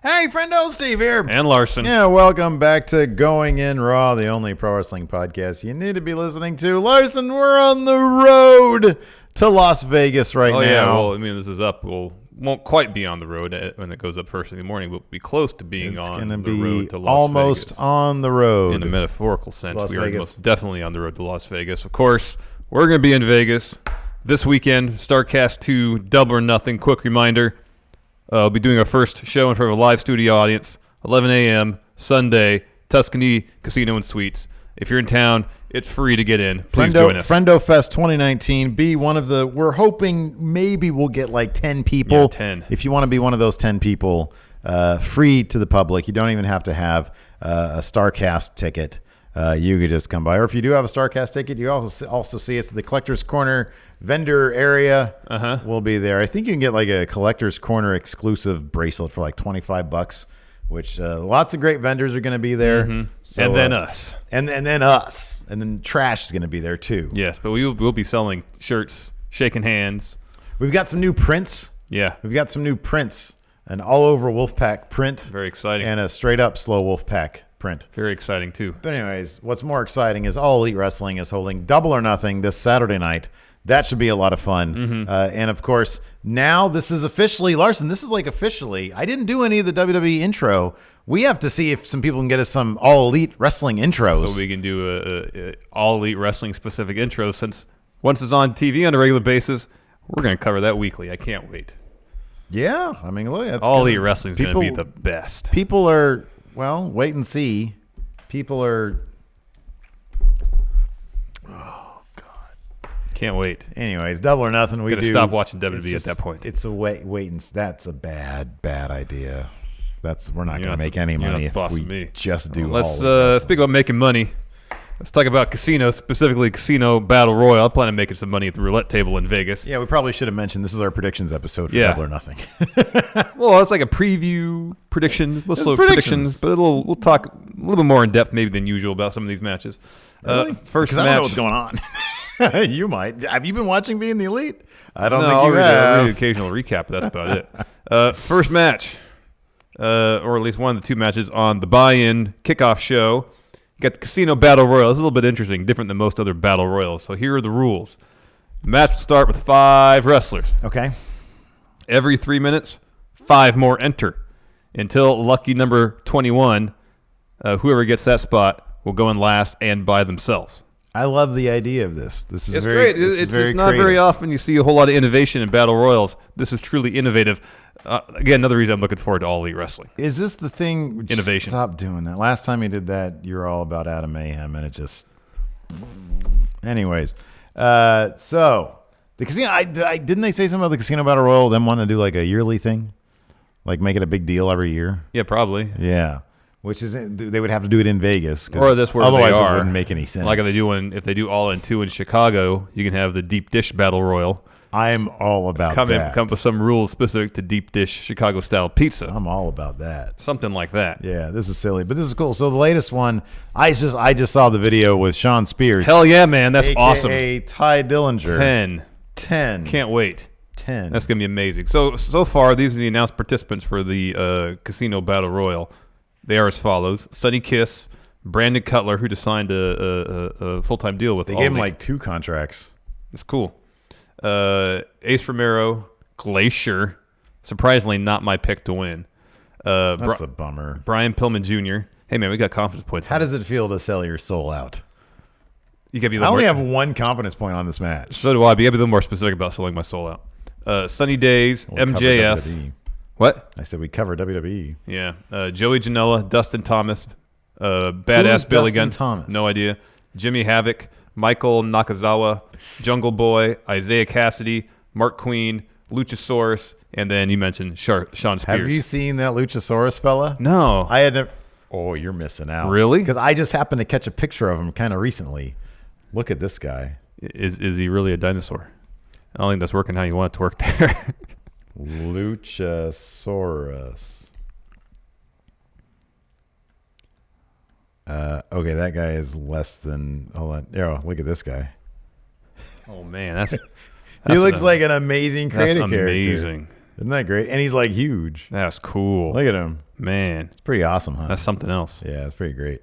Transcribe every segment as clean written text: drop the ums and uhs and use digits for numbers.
Hey, friendo, Steve here. And Larson. Yeah, welcome back to Going In Raw, the only pro wrestling podcast you need to be listening to. Larson, we're on the road to Las Vegas right now. Oh, yeah. Well, I mean, this is up. Won't quite be on the road when it goes up first in the morning. We'll be close to being on the road to Las almost Vegas. On the road. In a metaphorical sense, Las we are Vegas. most definitely on the road to Las Vegas. Of course, we're going to be in Vegas this weekend. StarCast 2, Double or Nothing. Quick reminder. We'll be doing our first show in front of a live studio audience, 11 a.m., Sunday, Tuscany Casino and Suites. If you're in town, it's free to get in. Please join us. Friendo Fest 2019. Be one of the, we're hoping maybe we'll get like 10 people. Yeah, 10. If you want to be one of those 10 people, free to the public. You don't even have to have a StarCast ticket. You could just come by. Or if you do have a StarCast ticket, you also see us at the Collector's Corner vendor area. We'll be there. I think you can get like a Collector's Corner exclusive bracelet for like $25, which lots of great vendors are going to be there. So, and then us. And then us. And then Trash is going to be there too. Yes, but we'll be selling shirts, shaking hands. We've got some new prints. Yeah. We've got some new prints. An all-over Wolfpack print. Very exciting. And a straight-up slow Wolfpack print. Very exciting, too. But anyways, what's more exciting is All Elite Wrestling is holding Double or Nothing this Saturday night. That should be a lot of fun. And, of course, now this is officially, Larson, this is like officially, I didn't do any of the WWE intro. We have to see if some people can get us some All Elite Wrestling intros. So we can do a All Elite Wrestling specific intro, since once it's on TV on a regular basis, we're going to cover that weekly. I can't wait. Yeah. I mean, look, that's All Elite Wrestling is going to be the best. People are, well, wait and see. People are... Can't wait. Anyways, Double or Nothing. We Gotta stop watching WWE at that point. It's a wait and that's a bad idea. We're not going to make any money if we just do. Let's speak about making money. Let's talk about casino, specifically Casino Battle Royal. I plan on making some money at the roulette table in Vegas. Yeah, we probably should have mentioned this is our predictions episode for Double or Nothing. Well, it's like a preview prediction. We'll slow predictions, but we'll talk a little bit more in depth maybe than usual about some of these matches. Really? First match. I don't know what's going on. You might. Have you been watching Being the Elite? I don't think you have. I'll read an occasional recap, but that's about it. First match, or at least one of the two matches on the buy-in kickoff show. You got the Casino Battle Royal. It's a little bit interesting, different than most other Battle Royals. So here are the rules. The match will start with 5 wrestlers. Okay. Every 3 minutes, 5 more enter. Until lucky number 21, whoever gets that spot will go in last and by themselves. I love the idea of this. This is it's very great. It's very not very often you see a whole lot of innovation in Battle Royals. This is truly innovative. Again, another reason I'm looking forward to All Elite Wrestling. Is this the thing? Innovation. Stop doing that. Last time you did that, you were all about Adam Mayhem, and it just... Anyways. So, the casino... didn't they say something about the Casino Battle Royal, them wanting to do like a yearly thing? Like make it a big deal every year? Yeah, probably. Yeah. Which is, they would have to do it in Vegas. Or this where otherwise they it are. wouldn't make any sense. Like if they do All In 2 in Chicago, you can have the Deep Dish Battle Royal. I'm all about that. Come up with some rules specific to deep dish Chicago-style pizza. I'm all about that. Something like that. Yeah, this is silly, but this is cool. So the latest one, I just saw the video with Sean Spears. Hell yeah, man. That's AKA awesome. Ty Dillinger. 10. Can't wait. 10. That's going to be amazing. So far, these are the announced participants for the Casino Battle Royal. They are as follows. Sonny Kiss, Brandon Cutler, who just signed a full-time deal with They gave him like 2 contracts. It's cool. Ace Romero, Glacier, surprisingly not my pick to win. That's a bummer. Brian Pillman Jr. Hey, man, we got confidence points. How does it feel to sell your soul out? You gotta be I only have 1 confidence point on this match. So do I. But you gotta be a little more specific about selling my soul out. Sunny Days, MJF. What? I said we cover WWE. Yeah. Joey Janela, Dustin Thomas, Badass Billy Gunn. Thomas? No idea. Jimmy Havoc, Michael Nakazawa, Jungle Boy, Isaiah Cassidy, Mark Queen, Luchasaurus, and then you mentioned Sean Spears. Have you seen that Luchasaurus fella? No. I had never. Oh, you're missing out. Really? Because I just happened to catch a picture of him kind of recently. Look at this guy. Is he really a dinosaur? I don't think that's working how you want it to work there. Luchasaurus. Okay, that guy is less than. Hold on. Oh, look at this guy. Oh man, that's he looks like an amazing creative character. Amazing. Isn't that great? And he's like huge. That's cool. Look at him. Man, It's pretty awesome, huh? that's something else. Yeah, it's pretty great.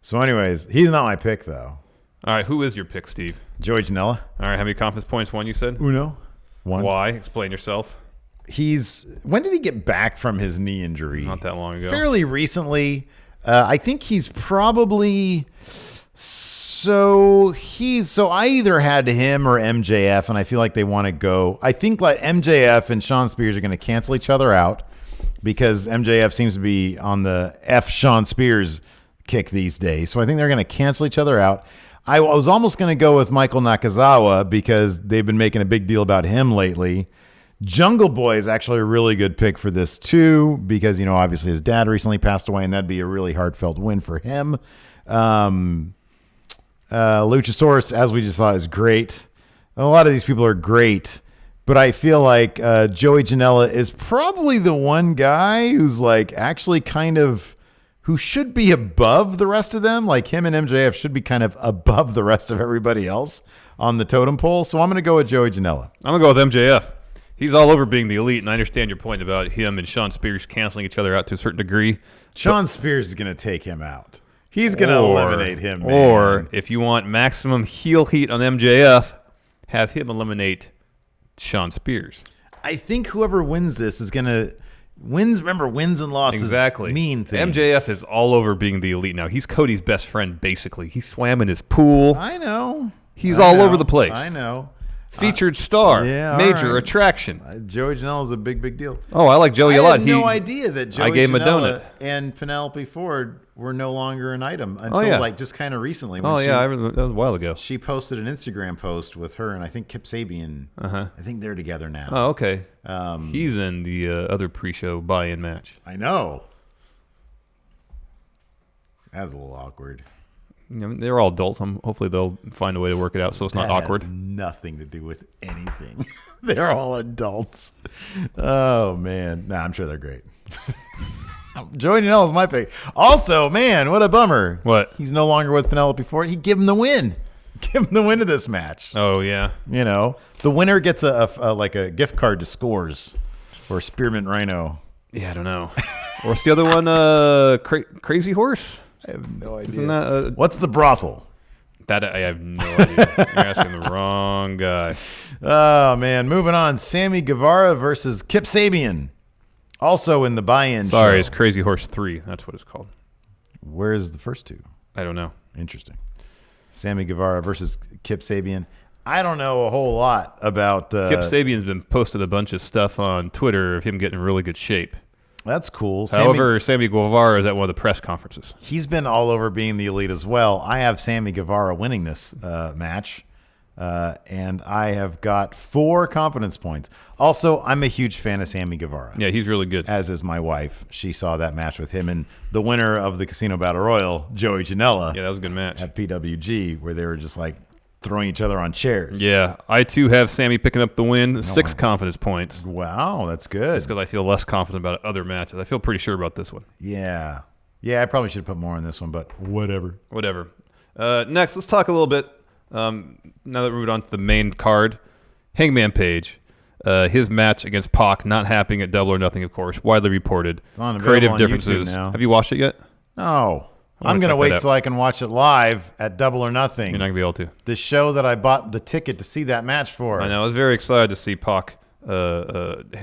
So, anyways, he's not my pick though. All right, who is your pick, Steve? Joey Janela. All right, how many confidence points? One, you said? Uno. One. Why? Explain yourself. When did he get back from his knee injury? Not that long ago. Fairly recently. I think he's probably so I either had him or MJF, and I feel like they want to go. I think like MJF and Sean Spears are going to cancel each other out because MJF seems to be on the F Sean Spears kick these days. So I think they're going to cancel each other out. I was almost going to go with Michael Nakazawa because they've been making a big deal about him lately. Jungle Boy is actually a really good pick for this too because, obviously his dad recently passed away and that'd be a really heartfelt win for him. Luchasaurus, as we just saw, is great. A lot of these people are great, but I feel like Joey Janela is probably the one guy who's like actually kind of who should be above the rest of them. Like him and MJF should be kind of above the rest of everybody else on the totem pole. So I'm going to go with Joey Janela. I'm going to go with MJF. He's all over being the elite, and I understand your point about him and Sean Spears canceling each other out to a certain degree. Sean Spears is going to take him out. He's going to eliminate him, man. Or if you want maximum heel heat on MJF, have him eliminate Sean Spears. I think whoever wins this is going to wins and losses mean things. MJF is all over being the elite now. He's Cody's best friend, basically. He swam in his pool. I know. He's all over the place. I know. Featured star, major right. attraction. Joey Janela is a big deal. Oh, I like Joey a lot. I had no idea that Joey gave him a Janela donut. and Penelope Ford were no longer an item until like just kind of recently. That was a while ago. She posted an Instagram post with her and I think Kip Sabian. I think they're together now. Oh, okay. He's in the other pre-show buy-in match. I know. That's a little awkward. They're all adults. Hopefully they'll find a way to work it out so it's not awkward. Has nothing to do with anything. They're all adults. Oh, man. Nah, I'm sure they're great. Joey Janela is my pick. Also, man, what a bummer. What? He's no longer with Penelope Ford. He give him the win. Give him the win of this match. Oh, yeah. The winner gets a gift card to Scores or Spearmint Rhino. Yeah, I don't know. What's the other one? Crazy Horse? I have no idea. Isn't that what's the brothel? That I have no idea. You're asking the wrong guy. Oh, man. Moving on. Sammy Guevara versus Kip Sabian. Also in the buy-in show. It's Crazy Horse 3. That's what it's called. Where's the first two? I don't know. Interesting. Sammy Guevara versus Kip Sabian. I don't know a whole lot about... Kip Sabian's been posted a bunch of stuff on Twitter of him getting in really good shape. That's cool. However, Sammy Guevara is at one of the press conferences. He's been all over being the elite as well. I have Sammy Guevara winning this match, and I have got 4 confidence points. Also, I'm a huge fan of Sammy Guevara. Yeah, he's really good. As is my wife. She saw that match with him and the winner of the Casino Battle Royal, Joey Janela. Yeah, that was a good match. At PWG, where they were just like throwing each other on chairs. Yeah, I too have Sammy picking up the win. 6 confidence points. Wow, that's good. Just because I feel less confident about other matches. I feel pretty sure about this one. Yeah. Yeah, I probably should put more on this one, but whatever. Next, let's talk a little bit, now that we're moving on to the main card, Hangman Page. His match against Pac not happening at Double or Nothing, of course, widely reported. It's on Creative differences. Now. Have you watched it yet? No. I'm going to wait till I can watch it live at Double or Nothing. You're not going to be able to. The show that I bought the ticket to see that match for. I know. I was very excited to see Pac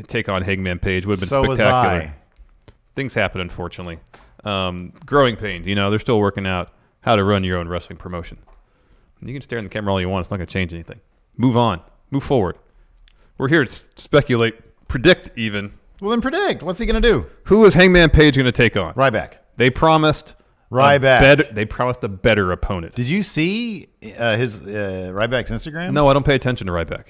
take on Hangman Page. Would have been spectacular. Was I. Things happen, unfortunately. Growing pains. They're still working out how to run your own wrestling promotion. You can stare in the camera all you want. It's not going to change anything. Move on. Move forward. We're here to speculate, predict even. Well, then predict. What's he going to do? Who is Hangman Page going to take on? Ryback. They promised Ryback. They promised a better opponent. Did you see his Ryback's Instagram? No, I don't pay attention to Ryback.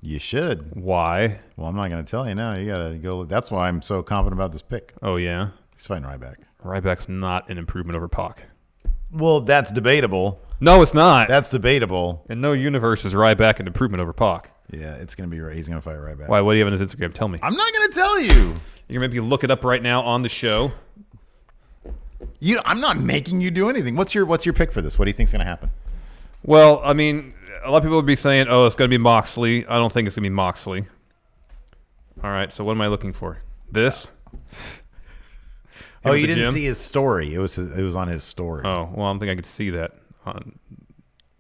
You should. Why? Well, I'm not going to tell you now. You got to go. That's why I'm so confident about this pick. Oh, yeah? He's fighting Ryback. Ryback's not an improvement over Pac. Well, that's debatable. No, it's not. That's debatable. In no universe is Ryback an improvement over Pac. Yeah, it's going to be right. He's going to fight Ryback. Why? What do you have on his Instagram? Tell me. I'm not going to tell you. You can maybe look it up right now on the show. I'm not making you do anything. What's your pick for this? What do you think's going to happen? Well, I mean, a lot of people would be saying, "Oh, it's going to be Moxley." I don't think it's going to be Moxley. All right, so what am I looking for? This? Oh, at you the didn't gym. see his story. It was on his story. Oh, well, I don't think I could see that.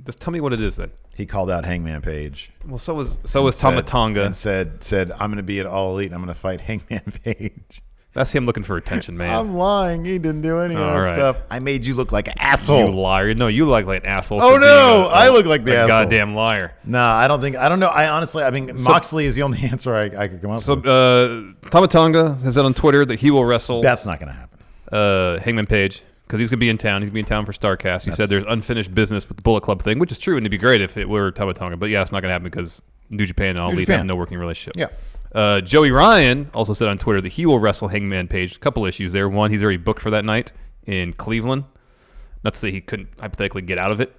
Just tell me what it is then. He called out Hangman Page. Well, so was Tama Tonga. And said, I'm going to be at All Elite and I'm going to fight Hangman Page. That's him looking for attention, man. I'm lying. He didn't do any of that right. stuff. I made you look like an asshole. You liar. No, you look like an asshole. Oh, for no. being I look like the asshole. goddamn liar. Nah, I don't know. I mean, Moxley is the only answer I could come up So, with. Tama Tonga has said on Twitter that he will wrestle That's not going to happen. Hangman Page because he's going to be in town. He's going to be in town for StarCast. He said there's unfinished business with the Bullet Club thing, which is true, and it'd be great if it were Tama Tonga. But yeah, it's not going to happen because New Japan and All Elite have no working relationship. Yeah. Joey Ryan also said on Twitter that he will wrestle Hangman Page. A couple issues there. One, he's already booked for that night in Cleveland. Not to say he couldn't hypothetically get out of it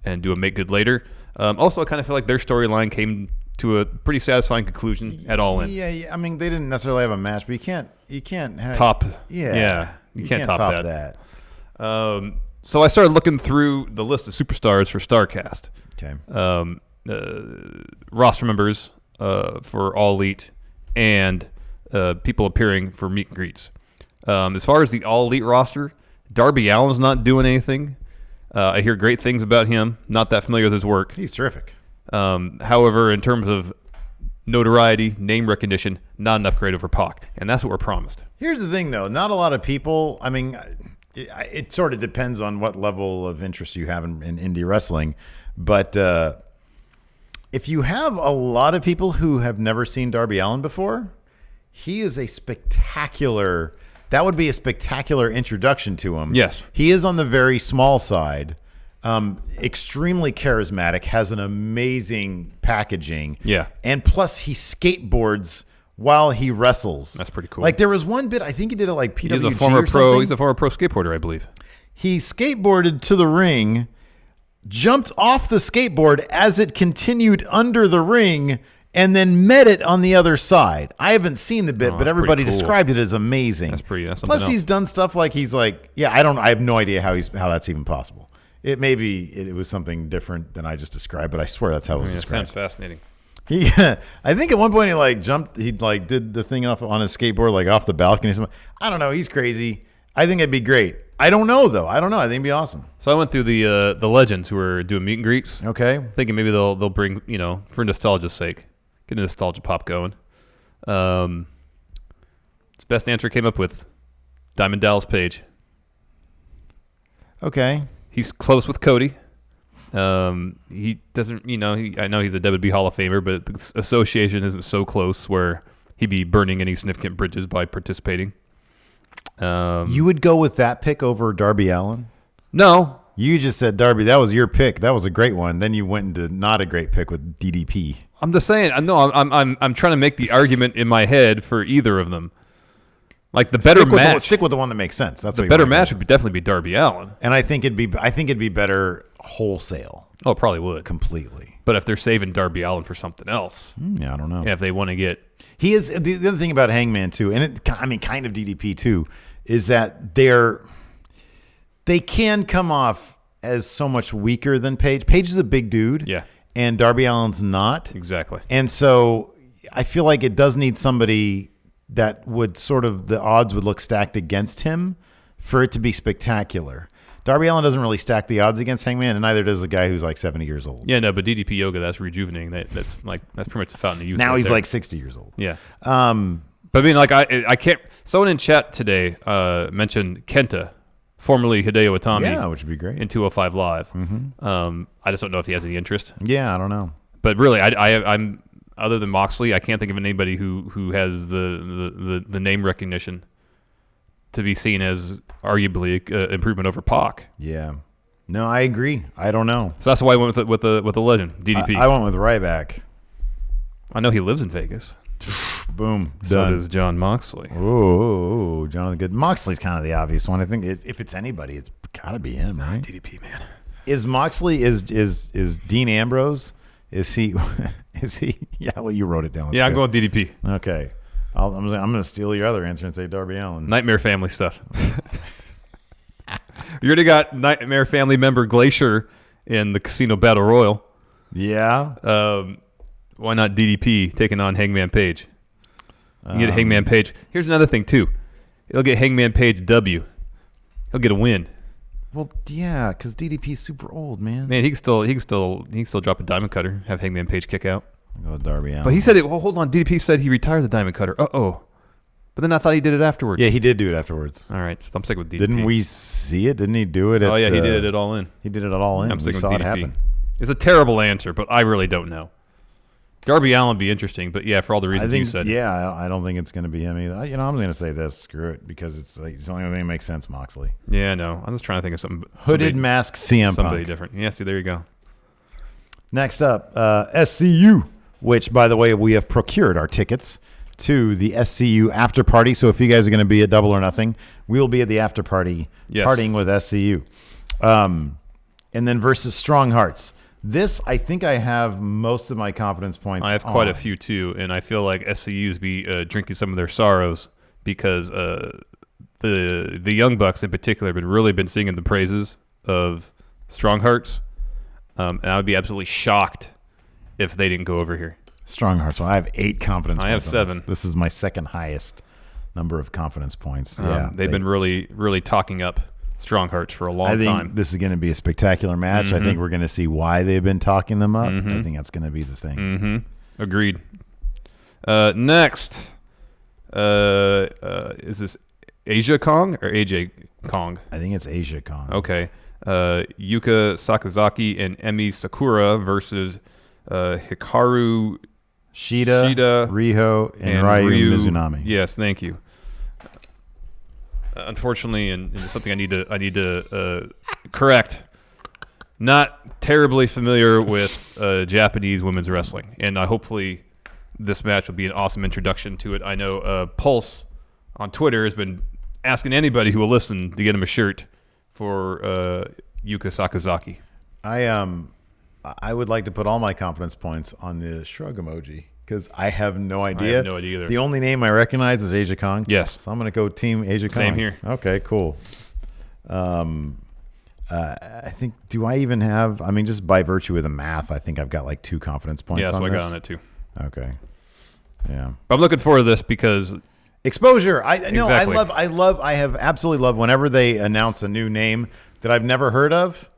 and do a make good later. Also, I kind of feel like their storyline came to a pretty satisfying conclusion at All In. Yeah. I mean, they didn't necessarily have a match, but you can't have Top. Yeah. Yeah. You can't top that. So I started looking through the list of superstars for StarCast. Okay. Roster members for All Elite and people appearing for meet and greets. As far as the All Elite roster, Darby Allen's not doing anything. I hear great things about him. Not that familiar with his work. He's terrific. However, in terms of notoriety, name recognition, not an upgrade over Pac. And that's what we're promised. Here's the thing, though. Not a lot of people, I mean, it sort of depends on what level of interest you have in indie wrestling. But if you have a lot of people who have never seen Darby Allen before, he is a spectacular, that would be a spectacular introduction to him. Yes. He is on the very small side. Extremely charismatic, has an amazing packaging. Yeah. And plus he skateboards while he wrestles. That's pretty cool. Like there was one bit, I think he did it like PWG He's a former or something. He's a former pro skateboarder, I believe. He skateboarded to the ring, jumped off the skateboard as it continued under the ring, and then met it on the other side. I haven't seen the bit, but everybody cool. described it as amazing. That's Plus, something he's else. done stuff like I have no idea how that's even possible. It was something different than I just described, but I swear that's how it was It described. sounds fascinating. I think at one point he jumped, he did the thing off on his skateboard, off the balcony or something. I don't know. He's crazy. I think it'd be great. I don't know though. I don't know. I think it'd be awesome. So I went through the legends who are doing meet and greets. Okay. Thinking maybe they'll bring, for nostalgia's sake, get a nostalgia pop going. His best answer came up with Diamond Dallas Page. Okay. He's close with Cody. He doesn't, I know he's a WWE Hall of Famer, but the association isn't so close where he'd be burning any significant bridges by participating. You would go with that pick over Darby Allen? No. You just said Darby. That was your pick. That was a great one. Then you went into not a great pick with DDP. I'm just saying. I'm trying to make the argument in my head for either of them. Like the better match. Stick with the one that makes sense. That's the what better match would definitely be Darby Allen. And I think it'd be better wholesale. Oh, it probably would completely. But if they're saving Darby Allen for something else, yeah, I don't know. Yeah, if they want to get, he is the other thing about Hangman too, and kind of DDP too, is that they can come off as so much weaker than Page. Page is a big dude, yeah, and Darby Allen's not exactly. And so I feel like it does need somebody that would the odds would look stacked against him for it to be spectacular. Darby Allen doesn't really stack the odds against Hangman, and neither does a guy who's 70 years old. Yeah, no, but DDP Yoga, that's rejuvenating. That's pretty much the fountain of youth. Now right he's there. 60 years old. Yeah. But I mean, I can't. Someone in chat today mentioned Kenta, formerly Hideo Itami. Yeah, which would be great. In 205 Live. Mm-hmm. I just don't know if he has any interest. Yeah, I don't know. But really, I'm other than Moxley, I can't think of anybody who has the name recognition to be seen as arguably improvement over Pac. Yeah. No, I agree. I don't know. So that's why I went with the legend, DDP. I went with Ryback. I know he lives in Vegas. Boom. So Done. does John Moxley. Ooh, Jonathan Good. Moxley's kind of the obvious one. I think if it's anybody, it's got to be him, right? DDP, man. Is Moxley is Dean Ambrose? Is he? Yeah. Well, you wrote it down. I'm going DDP. Okay. I'm going to steal your other answer and say Darby Allen. Nightmare Family stuff. You already got Nightmare Family member Glacier in the Casino Battle Royal. Yeah. Why not DDP taking on Hangman Page? You get Hangman Page. Here's another thing, too. He'll get Hangman Page W. He'll get a win. Well, yeah, because DDP's super old, man. Man, he can still drop a diamond cutter, have Hangman Page kick out. I'll go with Darby Allen. But he said it. Well, hold on. DDP said he retired the diamond cutter. But then I thought he did it afterwards. Yeah, he did do it afterwards. All right, so I'm sticking with DDP. Didn't we see it? Didn't he do it? He did it all in. He did it all in. I'm We sticking saw with it DDP. happen. It's a terrible answer, but I really don't know. Darby Allen would be interesting, but yeah, for all the reasons you said. Yeah, I don't think it's going to be him either. I'm going to say this. Screw it, because it's the only thing that makes sense, Moxley. Yeah, no. I'm just trying to think of something. Hooded mask CM somebody Punk. different. Yeah, see, there you go. Next up, SCU, which, by the way, we have procured our tickets to the SCU after party. So if you guys are going to be at Double or Nothing, we will be at the after party, partying with SCU. And then versus Strong Hearts. This, I think I have most of my confidence points. I have quite a few too, and I feel like SCU's be drinking some of their sorrows because the Young Bucks in particular have really been singing the praises of Strong Hearts, and I would be absolutely shocked if they didn't go over here. Strong Hearts. Well, I have 8 confidence points. I have 7. This is my second highest number of confidence points. They've been really, really talking up Strong Hearts for a long time. I think this is going to be a spectacular match. Mm-hmm. I think we're going to see why they've been talking them up. I think that's going to be the thing. Mm-hmm. Agreed. Next, is this Asia Kong or AJ Kong? I think it's Asia Kong. Okay. Yuka Sakazaki and Emi Sakura versus Hikaru Shida, Riho, and Ryu Mizunami. Yes, thank you. Unfortunately, and it's something I need to correct. Not terribly familiar with Japanese women's wrestling, and hopefully this match will be an awesome introduction to it. I know Pulse on Twitter has been asking anybody who will listen to get him a shirt for Yuka Sakazaki. I would like to put all my confidence points on the shrug emoji because I have no idea. I have no idea either. The only name I recognize is Asia Kong. Yes. So I'm going to go Team Asia Kong. Same here. Okay, cool. I think, do I even have, just by virtue of the math, I think I've got like 2 confidence points on this. Yeah, that's what I got on it too. Okay. Yeah. But I'm looking forward to this because exposure. I have absolutely loved whenever they announce a new name that I've never heard of,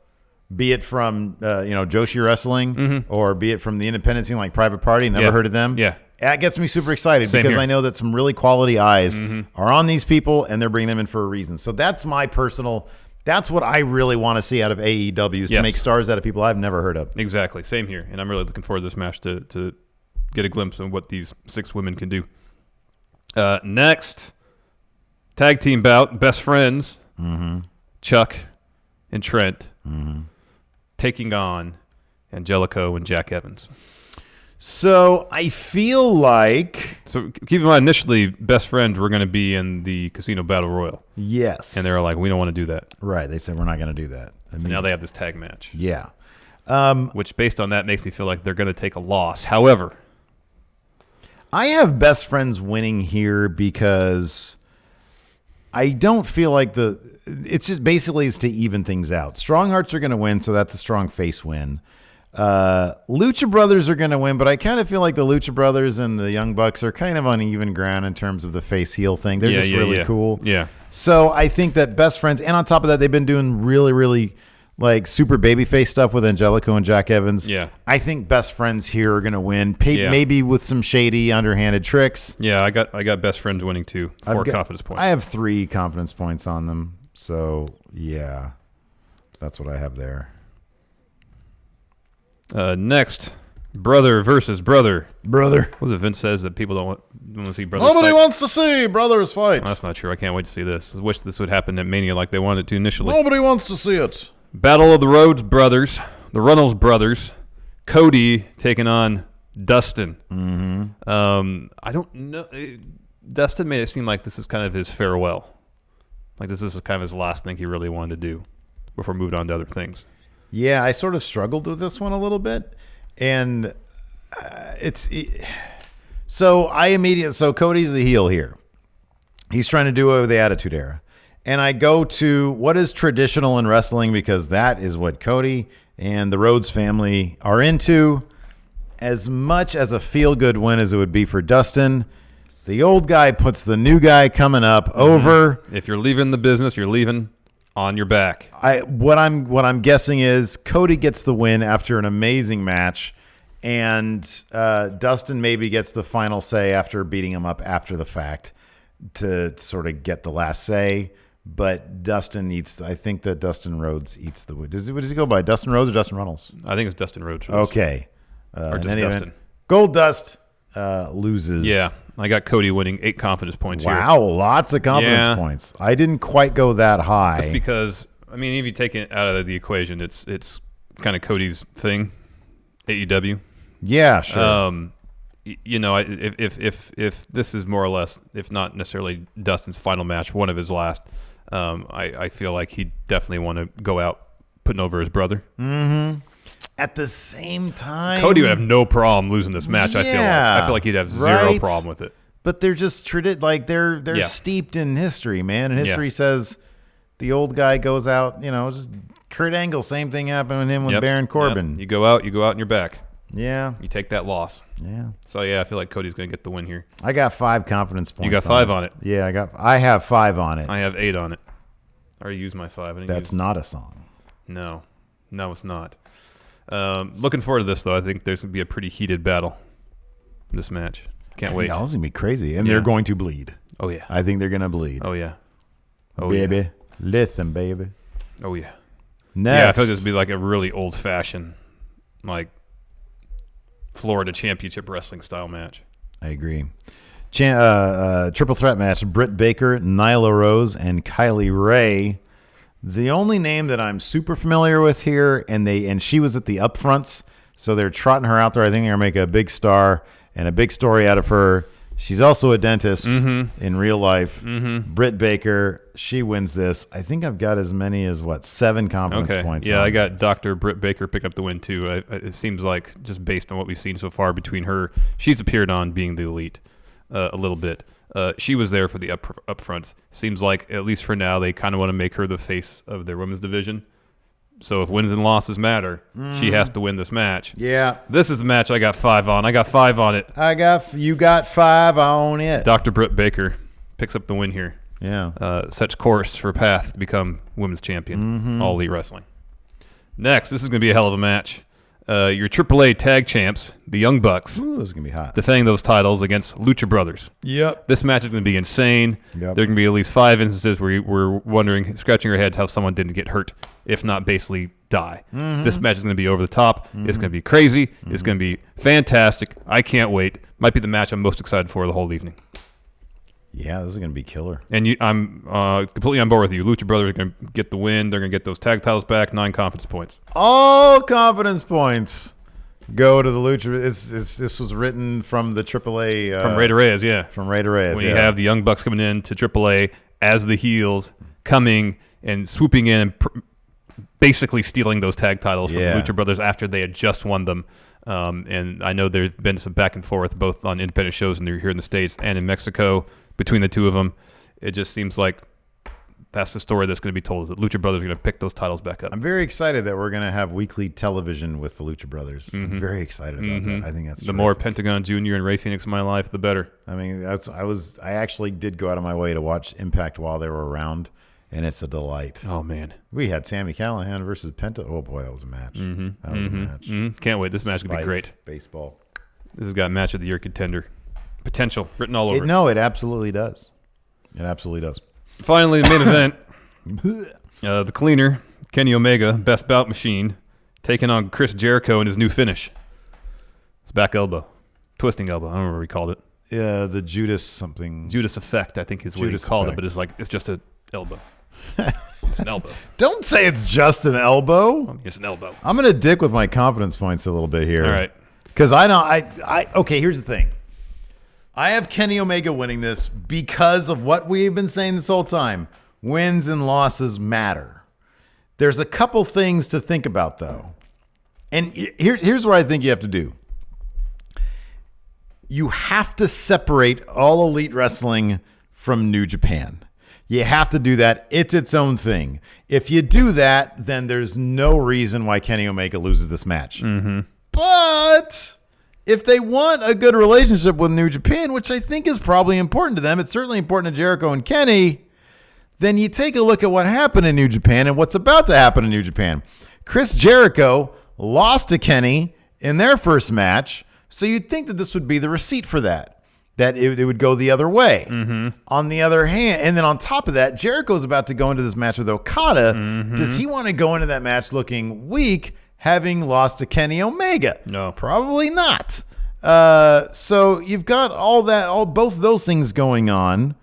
be it from Joshi Wrestling or be it from the independent scene like Private Party. Never heard of them. Yeah. That gets me super excited Same because here. I know that some really quality eyes are on these people and they're bringing them in for a reason. So that's my personal. That's what I really want to see out of AEW is to make stars out of people I've never heard of. Exactly. Same here. And I'm really looking forward to this match to get a glimpse of what these 6 women can do. Next, tag team bout, best friends, Chuck and Trent, taking on Angelico and Jack Evans. So I feel like... So keep in mind, initially, best friends were going to be in the Casino Battle Royal. Yes. And they were like, we don't want to do that. Right. They said, we're not going to do that. So now they have this tag match. Yeah. Which, based on that, makes me feel like they're going to take a loss. However, I have best friends winning here because I don't feel like it's just basically it's to even things out. Strong Hearts are going to win, so that's a strong face win. Lucha Brothers are going to win, but I kind of feel like the Lucha Brothers and the Young Bucks are kind of on even ground in terms of the face heel thing. They're just really cool. Yeah. So I think that best friends, and on top of that, they've been doing really, really like super babyface stuff with Angelico and Jack Evans. Yeah. I think best friends here are going to win, maybe with some shady, underhanded tricks. Yeah, I got best friends winning too. 4 confidence points. I have 3 confidence points on them. So yeah, that's what I have there. Next, brother versus brother. Brother. What is it Vince says that people don't want to see brothers Nobody fight? wants to see brothers fight. Well, that's not true. I can't wait to see this. I wish this would happen at Mania like they wanted to initially. Nobody wants to see it. Battle of the Rhodes brothers, the Runnels brothers, Cody taking on Dustin. I don't know. Dustin made it seem like this is kind of his farewell. Like this is kind of his last thing he really wanted to do before moving on to other things. Yeah, I sort of struggled with this one a little bit, and so Cody's the heel here. He's trying to do away with the Attitude Era, and I go to what is traditional in wrestling because that is what Cody and the Rhodes family are into. As much as a feel-good win as it would be for Dustin, The old guy puts the new guy coming up over. If you're leaving the business, you're leaving on your back. What I'm guessing is Cody gets the win after an amazing match, and Dustin maybe gets the final say after beating him up after the fact to sort of get the last say. But Dustin I think that Dustin Rhodes eats the win. What does he go by? Dustin Rhodes or Dustin Runnels? I think it's Dustin Rhodes. Okay. Or just Dustin. Gold Dust loses. Yeah. I got Cody winning 8 confidence points here. Wow, lots of confidence points. I didn't quite go that high. Just because, I mean, if you take it out of the equation, it's kind of Cody's thing, AEW. Yeah, sure. If this is more or less, if not necessarily Dustin's final match, one of his last, I feel like he definitely want to go out putting over his brother. Mm-hmm. At the same time, Cody would have no problem losing this match. I feel like he'd have zero problem with it. But they're just they're steeped in history, man. And history says the old guy goes out. Just Kurt Angle, same thing happened with him with Baron Corbin. Yep. You go out in your back. Yeah, you take that loss. Yeah. So I feel like Cody's going to get the win here. I got 5 confidence points. You got 5 on it. Yeah, I have 5 on it. I have 8 on it. I already used my 5. That's not a song. No, it's not. Looking forward to this, though. I think there's going to be a pretty heated battle in this match. Can't wait. It's going to be crazy. And they're going to bleed. Oh, yeah. I think they're going to bleed. Oh, yeah. Oh, baby. Yeah. Listen, baby. Oh, yeah. Next. Yeah, I feel like this would be like a really old-fashioned, like, Florida Championship Wrestling style match. I agree. Triple threat match. Britt Baker, Nyla Rose, and Kylie Ray. The only name that I'm super familiar with here, and she was at the upfronts, so they're trotting her out there. I think they're going to make a big star and a big story out of her. She's also a dentist in real life. Mm-hmm. Britt Baker, she wins this. I think I've got as many as, 7 confidence points. Yeah, I got Dr. Britt Baker pick up the win, too. It seems like, just based on what we've seen so far between her, she's appeared on Being the Elite a little bit. She was there for the upfronts. Seems like, at least for now, they kind of want to make her the face of their women's division. So if wins and losses matter, she has to win this match. Yeah. This is the match I got 5 on. I got 5 on it. You got 5 on it. Dr. Britt Baker picks up the win here. Yeah. Sets course for path to become women's champion, All Elite Wrestling. Next, this is going to be a hell of a match. Your AAA tag champs, the Young Bucks. Ooh, this is going to be hot. Defending those titles against Lucha Brothers. Yep. This match is going to be insane. Yep. There are going to be at least 5 instances where we're wondering, scratching our heads how someone didn't get hurt, if not basically die. This match is going to be over the top. It's going to be crazy. It's going to be fantastic. I can't wait. Might be the match I'm most excited for the whole evening. Yeah, this is going to be killer. And I'm completely on board with you. Lucha Brothers are going to get the win. They're going to get those tag titles back. 9 confidence points. All confidence points go to the Lucha. This was written from the AAA. From Rey de Reyes, yeah. From Rey de Reyes, when you have the Young Bucks coming in to AAA as the heels, coming and swooping in and basically stealing those tag titles from the Lucha Brothers after they had just won them. And I know there's been some back and forth both on independent shows and here in the States and in Mexico between the two of them. It just seems like that's the story that's going to be told, is that Lucha Brothers are going to pick those titles back up. I'm very excited that we're going to have weekly television with the Lucha Brothers. I'm very excited about that. I think that's the more Pentagon Jr. and Rey Fenix in my life, the better. I mean, I actually did go out of my way to watch Impact while they were around, and it's a delight. Oh, man. We had Sammy Callahan versus Penta. Oh, boy, that was a match. That was a match. Can't wait. This match is going to be great. Baseball. This has got match of the year contender potential written all over it. No, it absolutely does. It absolutely does. Finally, the main event. The cleaner, Kenny Omega, best bout machine, taking on Chris Jericho in his new finish. It's back elbow. Twisting elbow. I don't remember what he called it. Yeah, the Judas something. Judas effect, I think is what he called it, but it's just an elbow. It's an elbow. Don't say it's just an elbow. It's an elbow. I'm going to dick with my confidence points a little bit here. All right. Because I know, okay, here's the thing. I have Kenny Omega winning this because of what we've been saying this whole time. Wins and losses matter. There's a couple things to think about, though. And here's what I think you have to do. You have to separate All Elite Wrestling from New Japan. You have to do that. It's its own thing. If you do that, then there's no reason why Kenny Omega loses this match. But if they want a good relationship with New Japan, which I think is probably important to them, it's certainly important to Jericho and Kenny, then you take a look at what happened in New Japan and what's about to happen in New Japan. Chris Jericho lost to Kenny in their first match, so you'd think that this would be the receipt for that it would go the other way. On the other hand, and then on top of that, Jericho's about to go into this match with Okada. Does he want to go into that match looking weak, having lost to Kenny Omega? No. Probably not. So you've got both those things going on.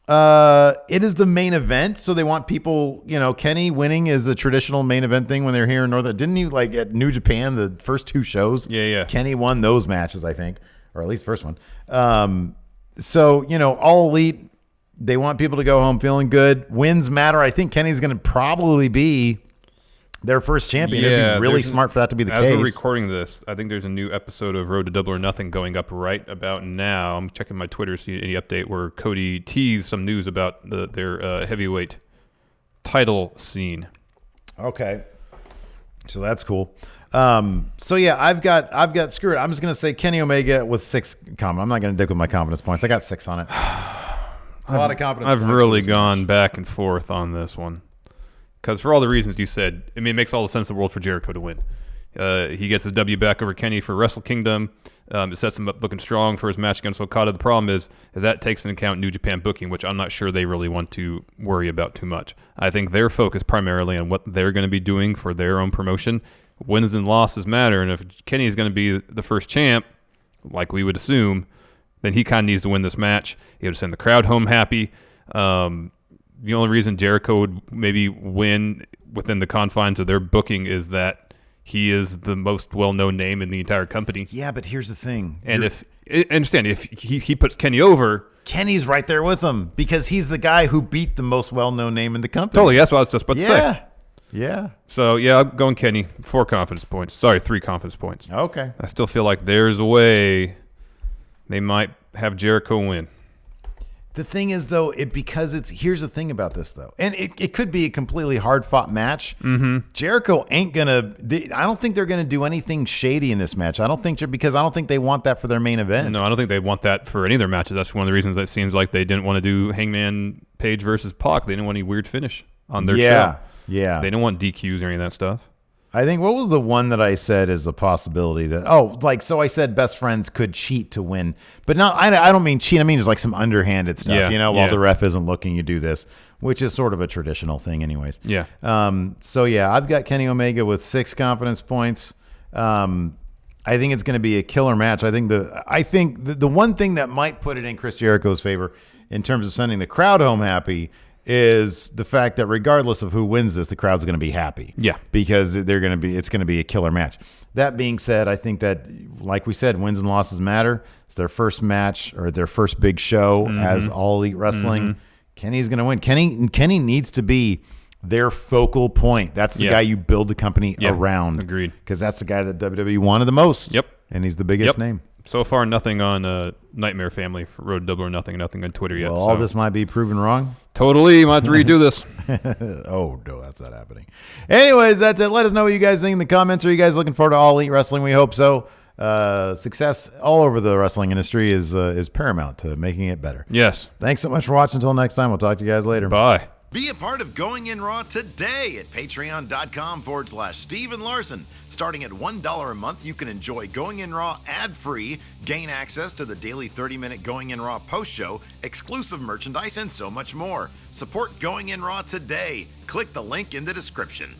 It is the main event, so they want people, Kenny winning is a traditional main event thing when they're here in Northern. Didn't he, like, at New Japan, the first 2 shows? Yeah. Kenny won those matches, I think, or at least the first one. So, All Elite, they want people to go home feeling good. Wins matter. I think Kenny's going to probably be their first champion. It'd be really smart for that to be the case. As we're recording this, I think there's a new episode of Road to Double or Nothing going up right about now. I'm checking my Twitter to see any update where Cody teased some news about their heavyweight title scene. Okay. So that's cool. So yeah, I've got screw it. I'm just going to say Kenny Omega with 6 confidence. I'm not going to dick with my confidence points. I got 6 on it. It's a lot of confidence. I've really gone back and forth on this one. Because for all the reasons you said, it makes all the sense in the world for Jericho to win. He gets a W back over Kenny for Wrestle Kingdom. It sets him up looking strong for his match against Okada. The problem is that takes into account New Japan booking, which I'm not sure they really want to worry about too much. I think they're focused primarily on what they're going to be doing for their own promotion. Wins and losses matter, and if Kenny is going to be the first champ, like we would assume, then he kind of needs to win this match. He would send the crowd home happy. The only reason Jericho would maybe win within the confines of their booking is that he is the most well-known name in the entire company. Yeah, but here's the thing. And if he puts Kenny over, Kenny's right there with him because he's the guy who beat the most well-known name in the company. Totally, that's what I was just about to say. Yeah. So, yeah, I'm going Kenny. 4 confidence points. Sorry, 3 confidence points. Okay. I still feel like there's a way they might have Jericho win. The thing is, though, here's the thing about this, though, and it could be a completely hard-fought match. Jericho ain't gonna. I don't think they're gonna do anything shady in this match. Because I don't think they want that for their main event. No, I don't think they want that for any of their matches. That's one of the reasons that seems like they didn't want to do Hangman Page versus Pac. They didn't want any weird finish on their show. Yeah. They didn't want DQs or any of that stuff. I think, what was the one that I said is a possibility that, so I said best friends could cheat to win. But no, I don't mean cheat. I mean just like some underhanded stuff, while the ref isn't looking, you do this, which is sort of a traditional thing anyways. Yeah. So yeah, I've got Kenny Omega with 6 confidence points. I think it's going to be a killer match. I think the one thing that might put it in Chris Jericho's favor in terms of sending the crowd home happy is the fact that regardless of who wins this, the crowd's going to be happy. Yeah. Because it's going to be a killer match. That being said, I think that, like we said, wins and losses matter. It's their first match or their first big show as All Elite Wrestling. Kenny's going to win. Kenny needs to be their focal point. That's the guy you build the company around. Agreed. Because that's the guy that WWE wanted the most. Yep. And he's the biggest name. So far, nothing on Nightmare Family for Road to Double or Nothing on Twitter yet. Well, all this might be proven wrong. Totally. Might have to redo this. Oh, no, that's not happening. Anyways, that's it. Let us know what you guys think in the comments. Are you guys looking forward to All Elite Wrestling? We hope so. Success all over the wrestling industry is paramount to making it better. Yes. Thanks so much for watching. Until next time, we'll talk to you guys later. Bye. Be a part of Going In Raw today at patreon.com/Steve and Larson. Starting at $1 a month, you can enjoy Going In Raw ad-free, gain access to the daily 30-minute Going In Raw post-show, exclusive merchandise, and so much more. Support Going In Raw today. Click the link in the description.